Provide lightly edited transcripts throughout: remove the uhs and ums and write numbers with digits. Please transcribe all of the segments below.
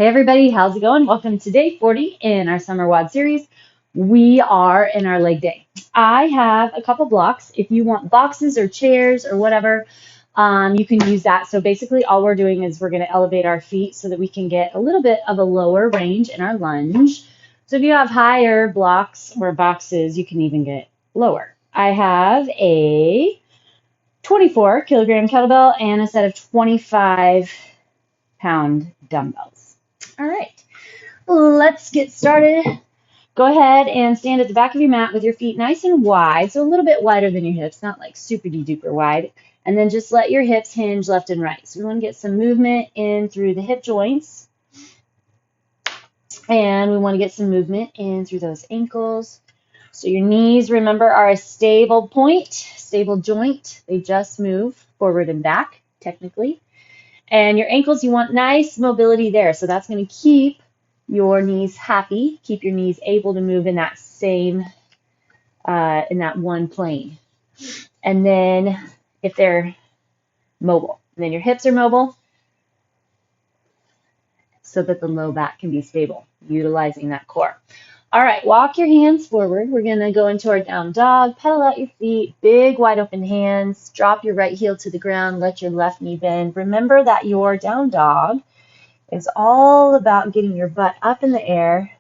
Hey everybody, how's it going? Welcome to day 40 in our summer WOD series. We are in our leg day. I have a couple blocks. If you want boxes or chairs or whatever, you can use that. So basically all we're doing is we're going to elevate our feet so that we can get a little bit of a lower range in our lunge. So if you have higher blocks or boxes, you can even get lower. I have a 24 kilogram kettlebell and a set of 25-pound dumbbells. All right, let's get started. Go ahead and stand at the back of your mat with your feet nice and wide, so a little bit wider than your hips, not like super duper wide. And then just let your hips hinge left and right. So we want to get some movement in through the hip joints. And we want to get some movement in through those ankles. So your knees, remember, are a stable point, stable joint. They just move forward and back, technically. And your ankles, you want nice mobility there. So that's going to keep your knees happy, keep your knees able to move in that same, in that one plane. And then if they're mobile, and then your hips are mobile so that the low back can be stable, utilizing that core. All right, walk your hands forward. We're going to go into our down dog, pedal out your feet, big wide open hands, drop your right heel to the ground, let your left knee bend. Remember that your down dog is all about getting your butt up in the air,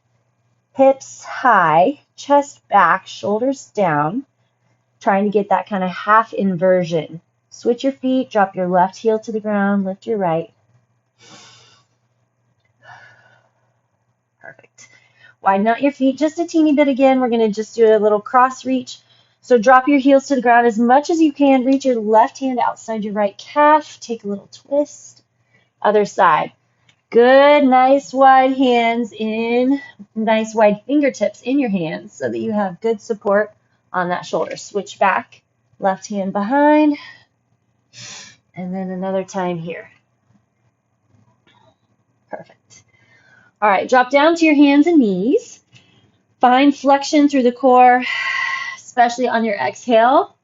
hips high, chest back, shoulders down, trying to get that kind of half inversion. Switch your feet, drop your left heel to the ground, lift your right. Perfect. Widen out your feet just a teeny bit again. We're going to just do a little cross reach. So drop your heels to the ground as much as you can. Reach your left hand outside your right calf. Take a little twist. Other side. Good, nice wide hands in, nice wide fingertips in your hands so that you have good support on that shoulder. Switch back, left hand behind, and then another time here. Perfect. All right, drop down to your hands and knees. Find flexion through the core, especially on your exhale.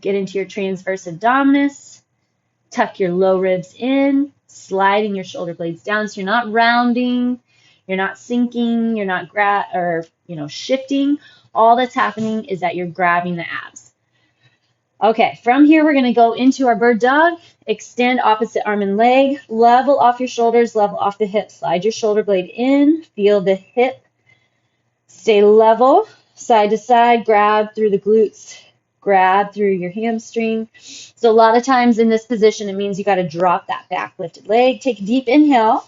Get into your transverse abdominis. Tuck your low ribs in, sliding your shoulder blades down so you're not rounding, you're not sinking, you're not shifting. All that's happening is that you're grabbing the abs. Okay, from here we're going to go into our bird dog. Extend opposite arm and leg, level off your shoulders, level off the hips. Slide your shoulder blade in, feel the hip. Stay level, side to side, grab through the glutes, grab through your hamstring. So a lot of times in this position, it means you got to drop that back lifted leg. Take a deep inhale,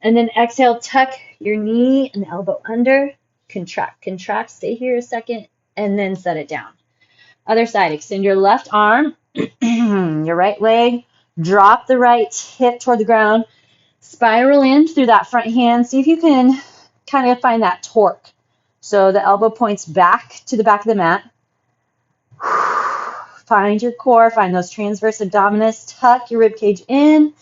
and then exhale, tuck your knee and elbow under, contract, contract, stay here a second, and then set it down. Other side, extend your left arm, your right leg, drop the right hip toward the ground, spiral in through that front hand. See if you can kind of find that torque. So the elbow points back to the back of the mat. Find your core, find those transverse abdominis, tuck your rib cage in,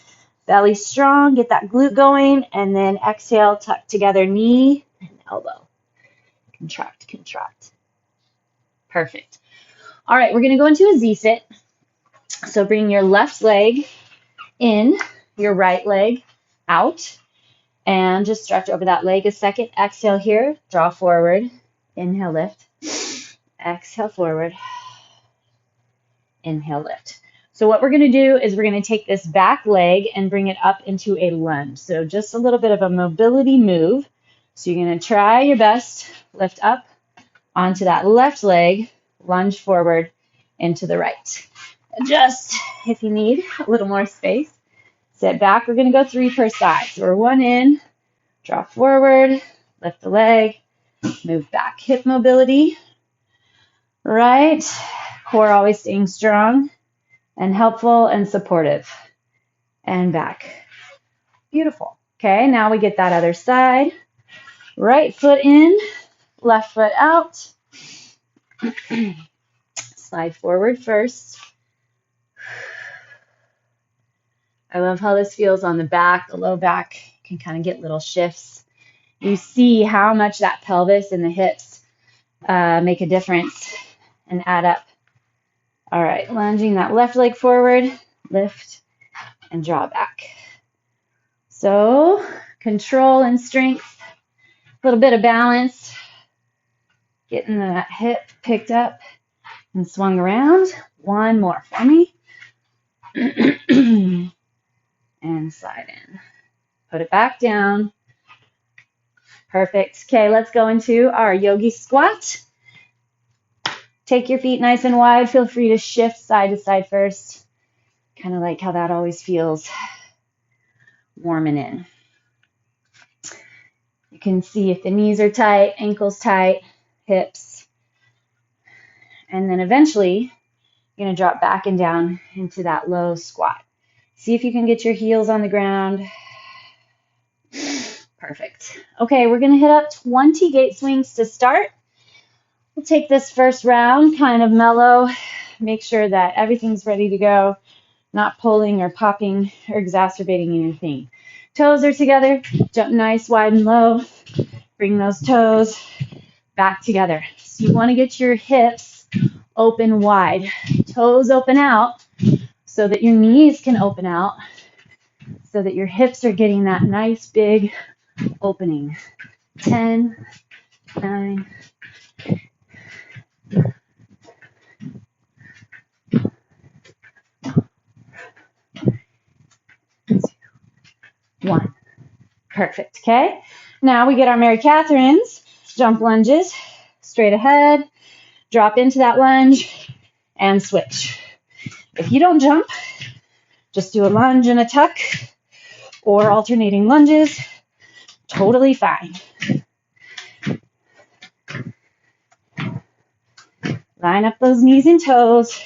belly strong, get that glute going, and then exhale, tuck together knee and elbow. Contract, contract. Perfect. All right, we're going to go into a Z-sit. So bring your left leg in, your right leg out, and just stretch over that leg a second. Exhale here, draw forward, inhale, lift. Exhale forward. Inhale, lift. So what we're going to do is we're going to take this back leg and bring it up into a lunge. So just a little bit of a mobility move. So you're going to try your best, lift up onto that left leg, lunge forward into the right. Adjust if you need a little more space. Sit back. We're going to go 3 per side. So we're 1 in, draw forward, lift the leg, move back. Hip mobility, right? Core always staying strong and helpful and supportive. And back. Beautiful. Okay, now we get that other side. Right foot in, left foot out. Slide forward first. I love how this feels on the back. The low back can kind of get little shifts. You see how much that pelvis and the hips make a difference and add up. All right, lunging that left leg forward, lift, and draw back. So control and strength, a little bit of balance, getting that hip picked up and swung around. One more for me. And slide in. Put it back down. Perfect. Okay, let's go into our yogi squat. Take your feet nice and wide. Feel free to shift side to side first. Kind of like how that always feels. Warming in. You can see if the knees are tight, ankles tight, hips. And then eventually, you're going to drop back and down into that low squat. See if you can get your heels on the ground. Perfect. Okay, we're going to hit up 20 gate swings to start. We'll take this first round kind of mellow. Make sure that everything's ready to go. Not pulling or popping or exacerbating anything. Toes are together. Jump nice, wide and low. Bring those toes back together. So you want to get your hips open wide. Toes open out so that your knees can open out. So that your hips are getting that nice big opening. 10, 9, 1. Perfect, okay? Now we get our Mary Catherine's, jump lunges, straight ahead, drop into that lunge, and switch. If you don't jump, just do a lunge and a tuck, or alternating lunges, totally fine. Line up those knees and toes.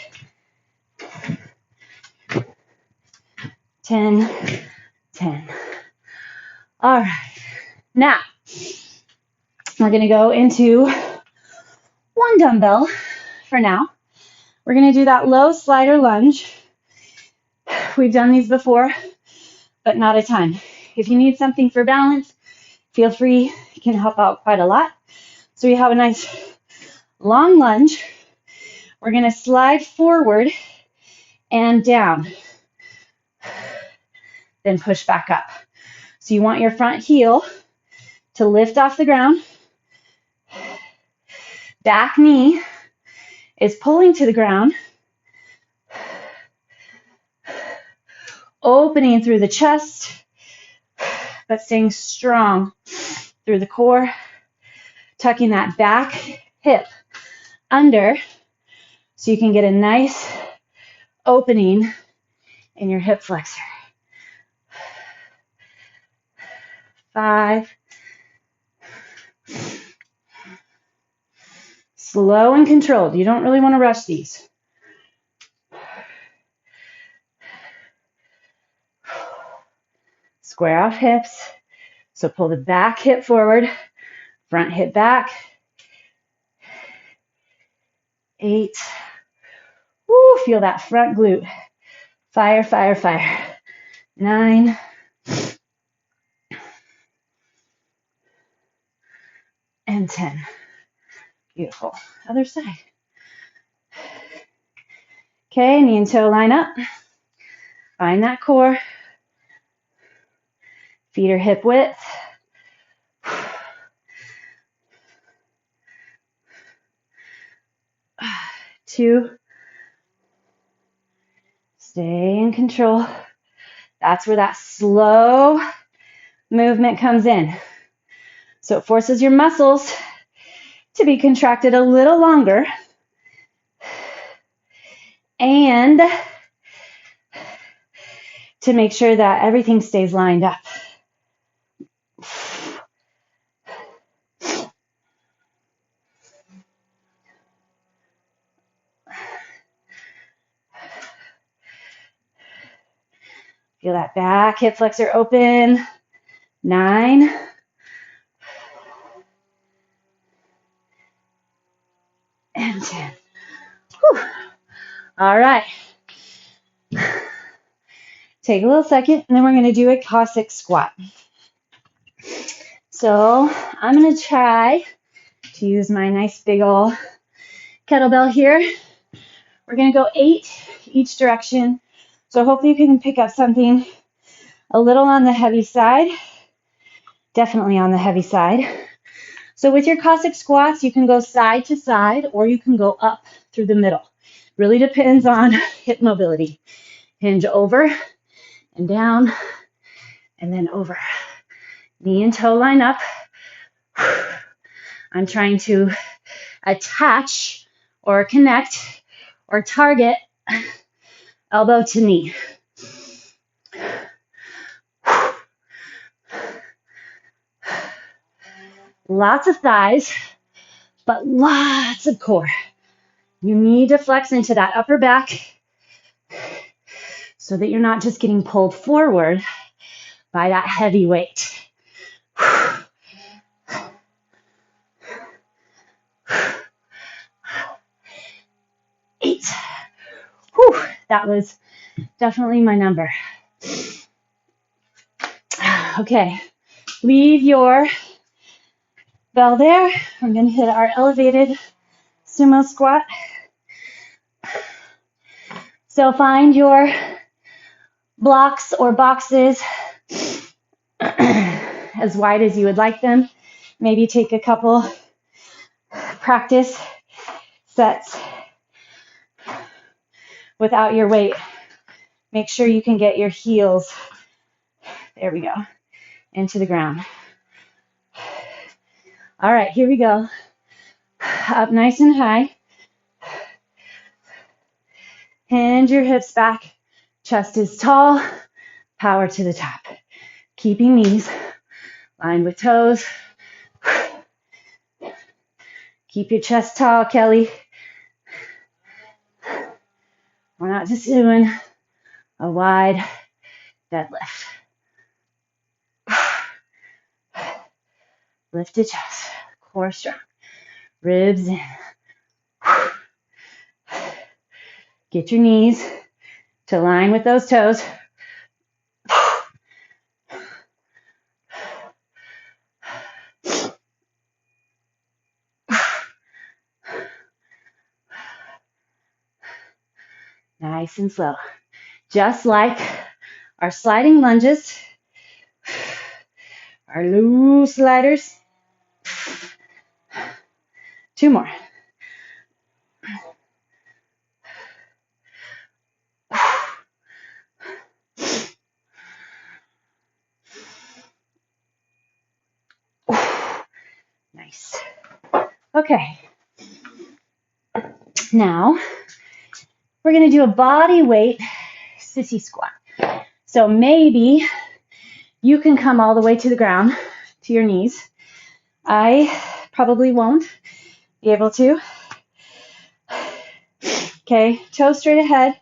10, 10. All right. Now, we're going to go into one dumbbell for now. We're going to do that low slider lunge. We've done these before, but not a ton. If you need something for balance, feel free. It can help out quite a lot. So we have a nice long lunge. We're going to slide forward and down. Then push back up. So you want your front heel to lift off the ground. Back knee is pulling to the ground. Opening through the chest, but staying strong through the core. Tucking that back hip under so you can get a nice opening in your hip flexor. 5. Slow and controlled. You don't really want to rush these. Square off hips. So pull the back hip forward, front hip back. 8. Woo, feel that front glute. Fire, fire, fire. 9. And 10. Beautiful. Other side. Okay, knee and toe line up. Find that core. Feet are hip width. 2. Stay in control. That's where that slow movement comes in. So it forces your muscles to be contracted a little longer and to make sure that everything stays lined up. Feel that back hip flexor open. 9. And 10. Whew. All right. Take a little second, and then we're going to do a Cossack squat. So I'm going to try to use my nice big ol' kettlebell here. We're going to go 8 each direction. So hopefully you can pick up something a little on the heavy side definitely on the heavy side. So with your Cossack squats, you can go side to side or you can go up through the middle. Really depends on hip mobility. Hinge over and down and then over. Knee and toe line up. I'm trying to attach or connect or target elbow to knee. Lots of thighs, but lots of core. You need to flex into that upper back so that you're not just getting pulled forward by that heavy weight. 8. Whew, that was definitely my number. Okay, leave your bell there. We're going to hit our elevated sumo squat. So find your blocks or boxes as wide as you would like them. Maybe take a couple practice sets without your weight. Make sure you can get your heels, there we go, into the ground. All right, here we go. Up nice and high. Hinge your hips back. Chest is tall. Power to the top. Keeping knees lined with toes. Keep your chest tall, Kelly. We're not just doing a wide deadlift. Lift your chest. Core strong. Ribs in. Get your knees to line with those toes. Nice and slow. Just like our sliding lunges, our loose sliders. 2 more. Nice. Okay. Now, we're going to do a body weight sissy squat. So maybe you can come all the way to the ground, to your knees. I probably won't be able to. Okay, toes straight ahead.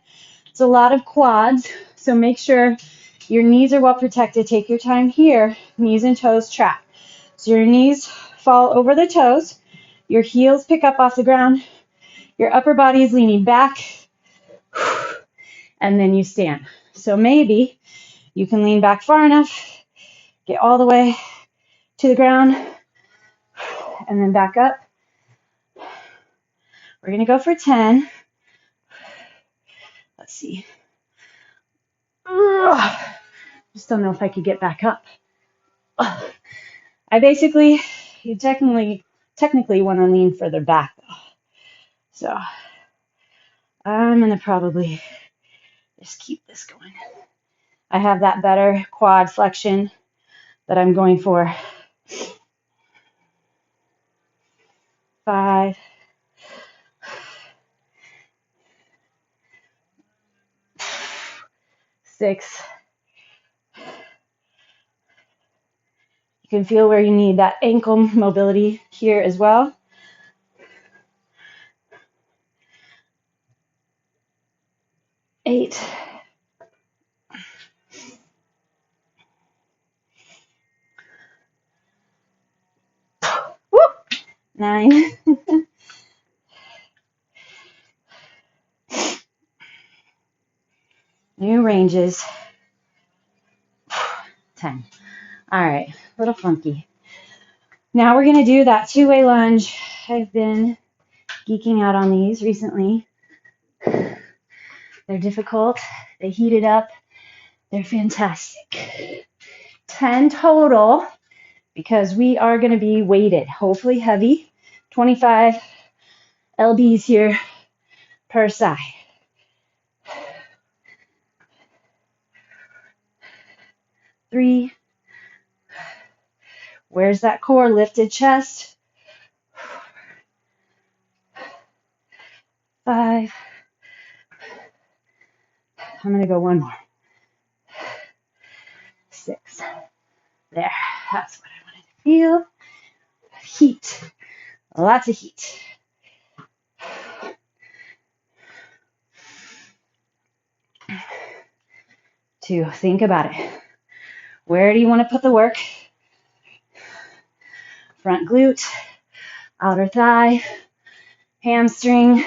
It's a lot of quads, so make sure your knees are well protected. Take your time here. Knees and toes track. So your knees fall over the toes. Your heels pick up off the ground. Your upper body is leaning back. And then you stand. So maybe you can lean back far enough, get all the way to the ground, and then back up. We're going to go for 10. Let's see. Just don't know if I could get back up. You technically want to lean further back though. So I'm going to probably just keep this going. I have that better quad flexion that I'm going for. 5. 6. You can feel where you need that ankle mobility here as well. 8. 9. New ranges. 10. All right, a little funky. Now we're going to do that 2-way lunge. I've been geeking out on these recently. They're difficult. They heat it up. They're fantastic. 10 total because we are going to be weighted, hopefully heavy, 25 lbs here per side. Three. Where's that core? Lifted chest. 5. I'm going to go one more. 6. There. That's what I wanted to feel. Heat. Lots of heat. To think about it. Where do you want to put the work? Front glute, outer thigh, hamstring.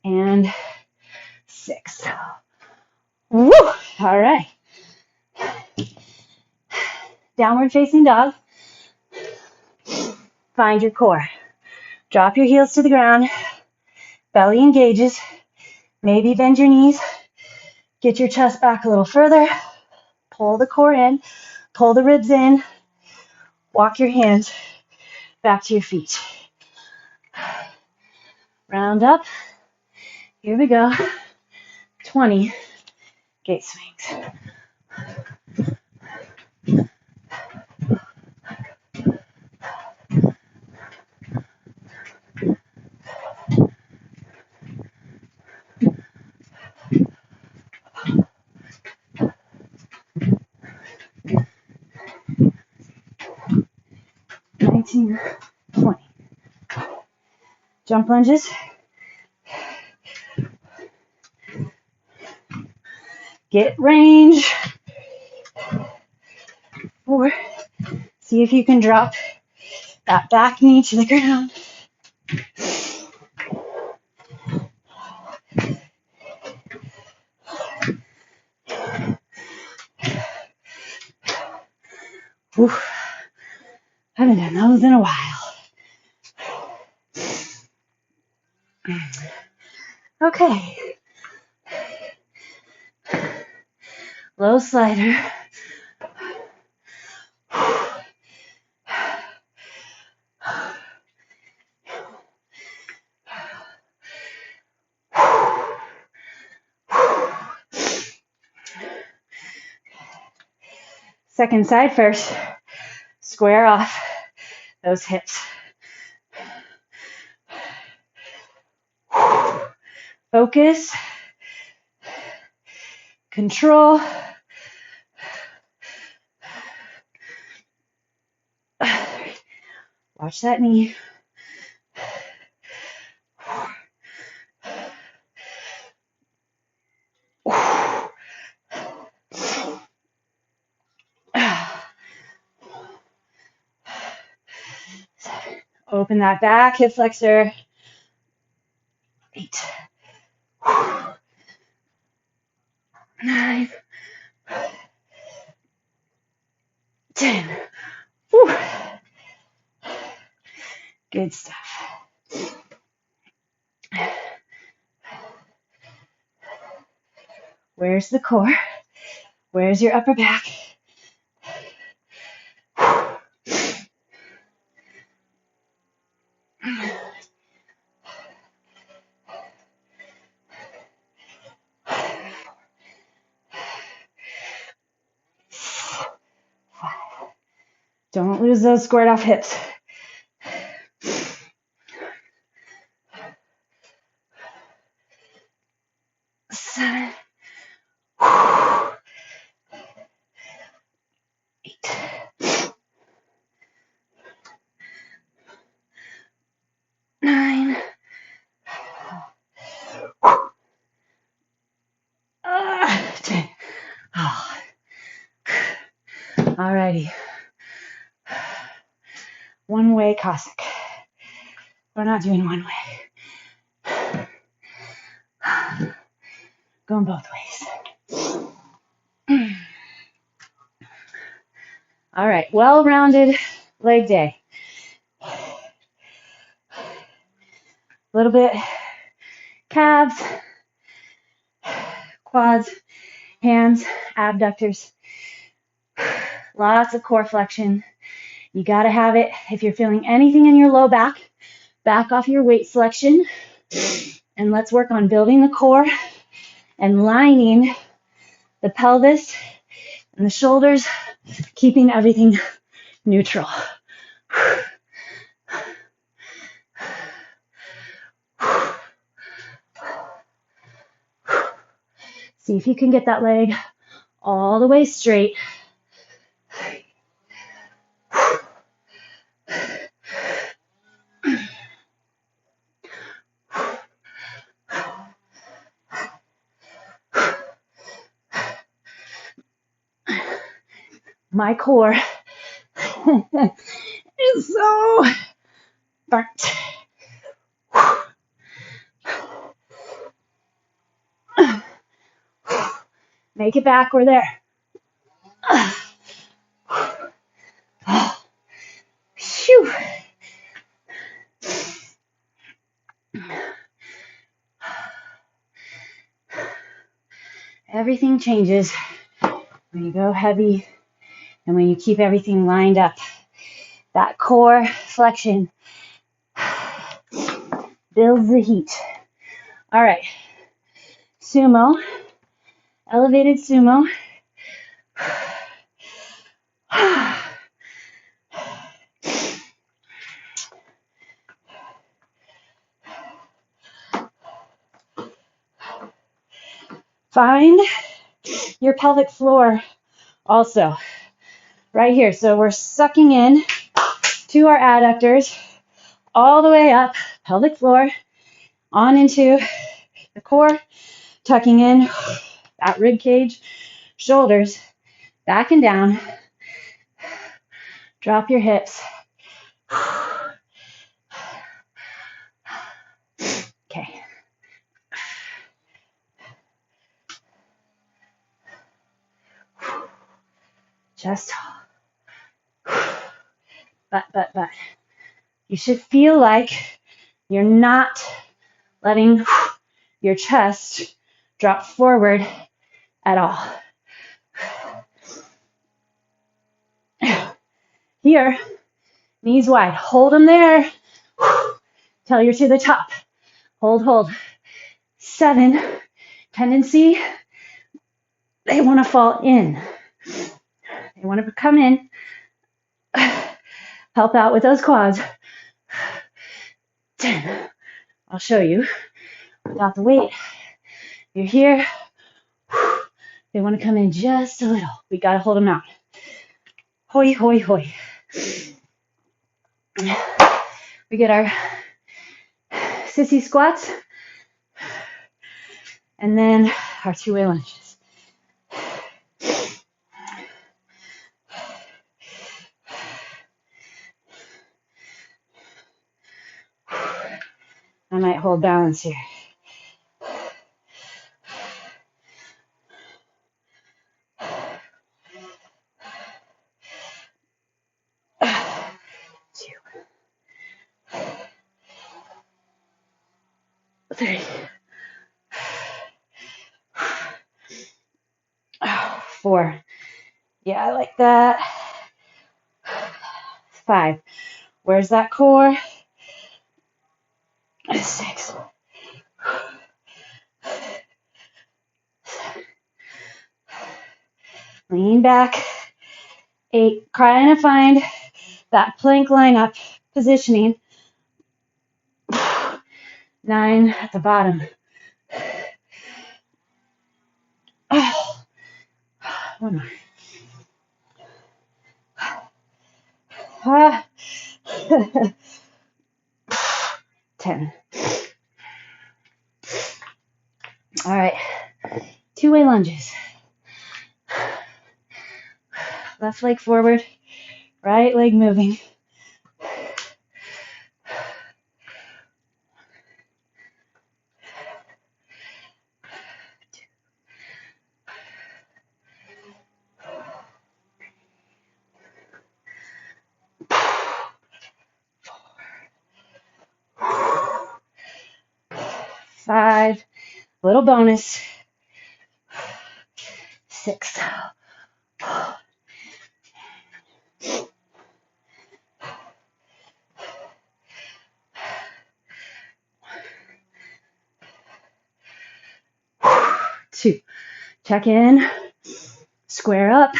And 6. Woo! All right. Downward facing dog. Find your core. Drop your heels to the ground. Belly engages. Maybe bend your knees. Get your chest back a little further. Pull the core in. Pull the ribs in. Walk your hands back to your feet. Round up. Here we go. 20 gate swings. Nineteen, 20. Jump lunges. Get range. 4. See if you can drop that back knee to the ground. 5. Haven't done those in a while. Okay. Low slider. Second side first. Square off those hips. Focus. Control. Watch that knee. Open that back, hip flexor. 8. 9. 10. Whew. Good stuff. Where's the core? Where's your upper back? Don't lose those squared off hips. 7. 8. 9. 10. Oh. Alrighty. One way Cossack. We're not doing one way. Going both ways. All right, well-rounded leg day. A little bit calves, quads, hands, abductors. Lots of core flexion. You got to have it. If you're feeling anything in your low back, back off your weight selection. And let's work on building the core and lining the pelvis and the shoulders, keeping everything neutral. See if you can get that leg all the way straight. My core is so burnt. Make it back, we're there. Phew. Everything changes when you go heavy and when you keep everything lined up. That core flexion builds the heat. All right, sumo, elevated sumo. Find your pelvic floor also, right here. So we're sucking in to our adductors all the way up, pelvic floor, on into the core, tucking in that rib cage, shoulders, back and down. Drop your hips. Okay. Just, but. You should feel like you're not letting your chest drop forward at all. Here, knees wide. Hold them there till you're to the top. Hold. 7, tendency, they want to fall in. They want to come in, help out with those quads. 10, I'll show you. Without the weight, you're here. They want to come in just a little. We got to hold them out. Hoi. We get our sissy squats and then our 2-way lunges. I might hold balance here. Three. 4. Yeah, I like that. 5. Where's that core? 6. Lean back. 8. Trying to find that plank lineup positioning. 9 at the bottom. One more. 10. All right. 2-way lunges. Left leg forward, right leg moving. Five, little bonus. 6. 2. Check in. Square up.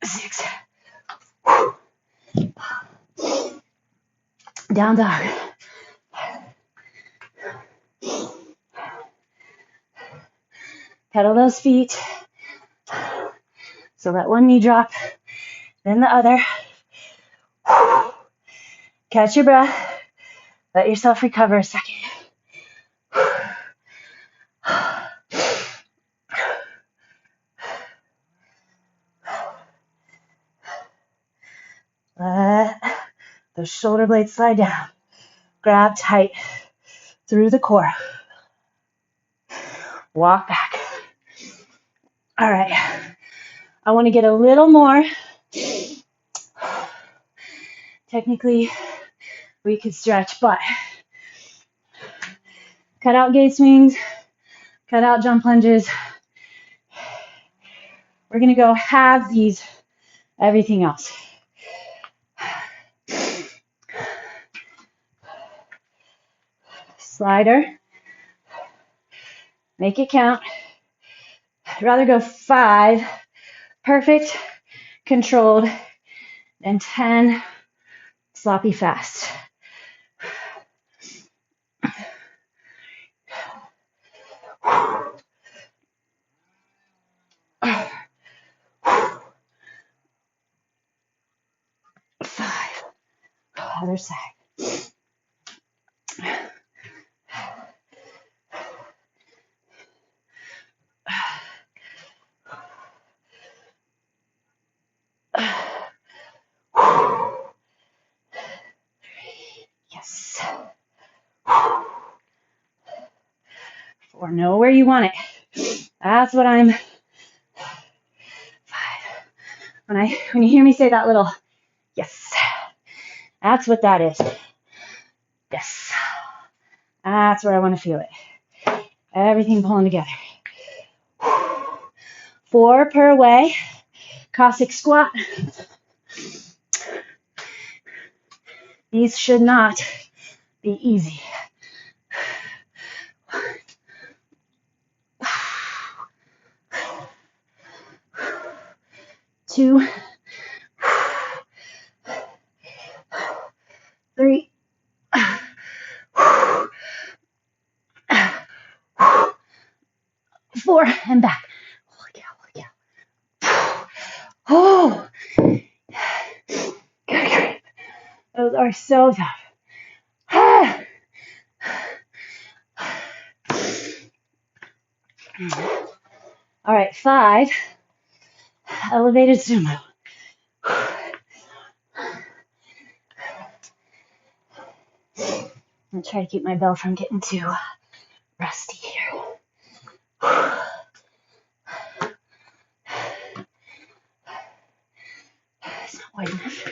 6. Down dog. Pedal those feet. So let one knee drop, then the other. Catch your breath. Let yourself recover a second. Let the shoulder blades slide down. Grab tight through the core. Walk back. All right. I want to get a little more. Technically, we could stretch, but cut out gate swings, cut out jump lunges. We're going to go halvesies everything else. Slider. Make it count. I'd rather go 5 perfect, controlled, than 10 sloppy fast. Other side. Yes. 4. Know where you want it. That's what I'm. 5. When you hear me say that little yes, that's what that is. Yes. That's where I want to feel it. Everything pulling together. 4 per way. Cossack squat. These should not be easy. 2. 3. 4 and back. Holy cow. Oh, those are so tough. All right, 5. Elevated sumo. I'm gonna try to keep my bell from getting too rusty here. It's not wide enough.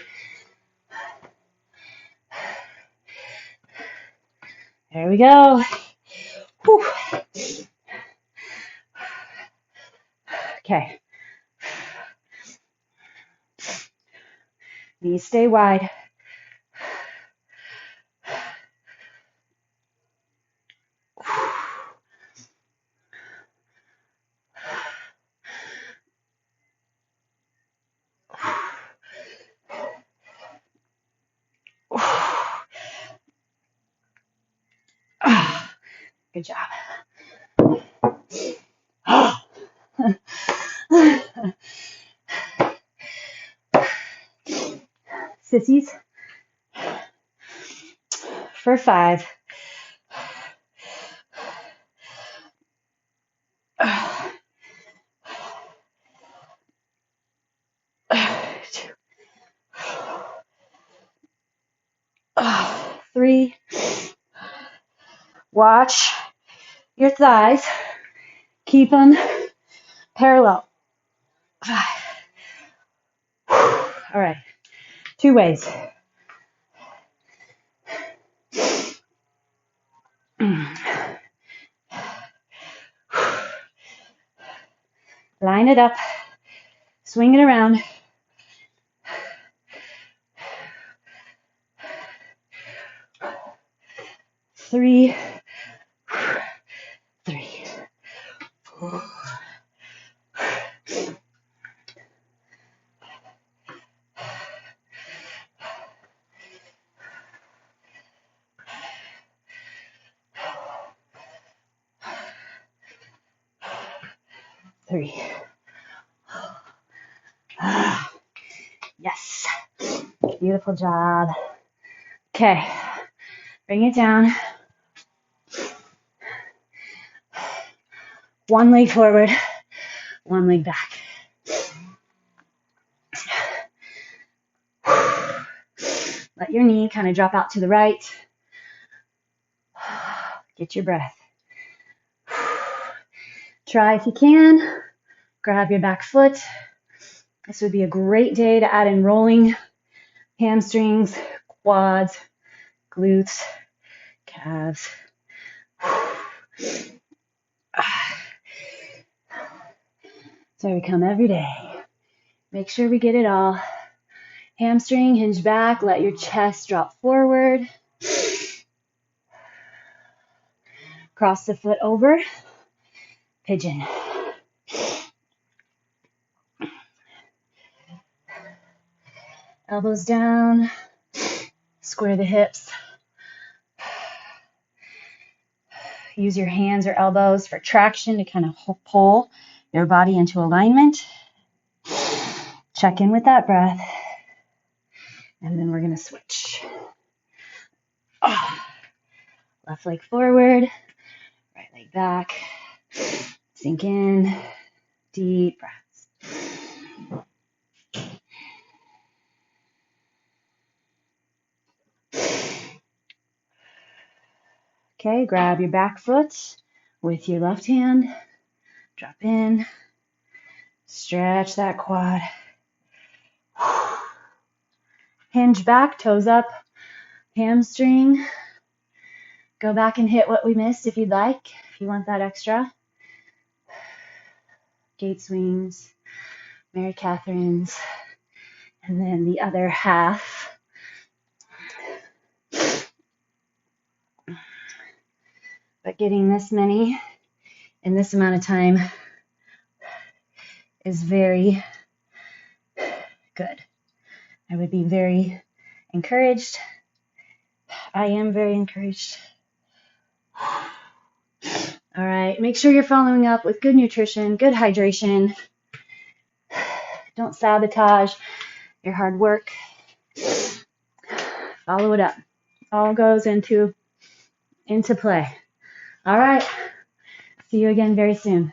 There we go. Whew. Okay. Knees stay wide. Good job. Sissies for 5. 2. 3. Watch your thighs. Keep them parallel. 5. All right, 2 ways. Line it up, swing it around. 3, 3, 4. 3. Yes. Beautiful job. Okay. Bring it down. 1 leg forward, 1 leg back. Let your knee kind of drop out to the right. Get your breath. Try if you can. Grab your back foot. This would be a great day to add in rolling, hamstrings, quads, glutes, calves. So we come every day. Make sure we get it all. Hamstring, hinge back, let your chest drop forward. Cross the foot over, pigeon. Elbows down, square the hips. Use your hands or elbows for traction to kind of pull your body into alignment. Check in with that breath. And then we're going to switch. Left leg forward, right leg back. Sink in, deep breaths. Okay, grab your back foot with your left hand. Drop in. Stretch that quad. Hinge back, toes up, hamstring. Go back and hit what we missed if you'd like, if you want that extra. Gate swings, Mary Catherine's, and then the other half. But getting this many in this amount of time is very good. I would be very encouraged. I am very encouraged. All right, make sure you're following up with good nutrition, good hydration. Don't sabotage your hard work. Follow it up. All goes into play. All right. See you again very soon.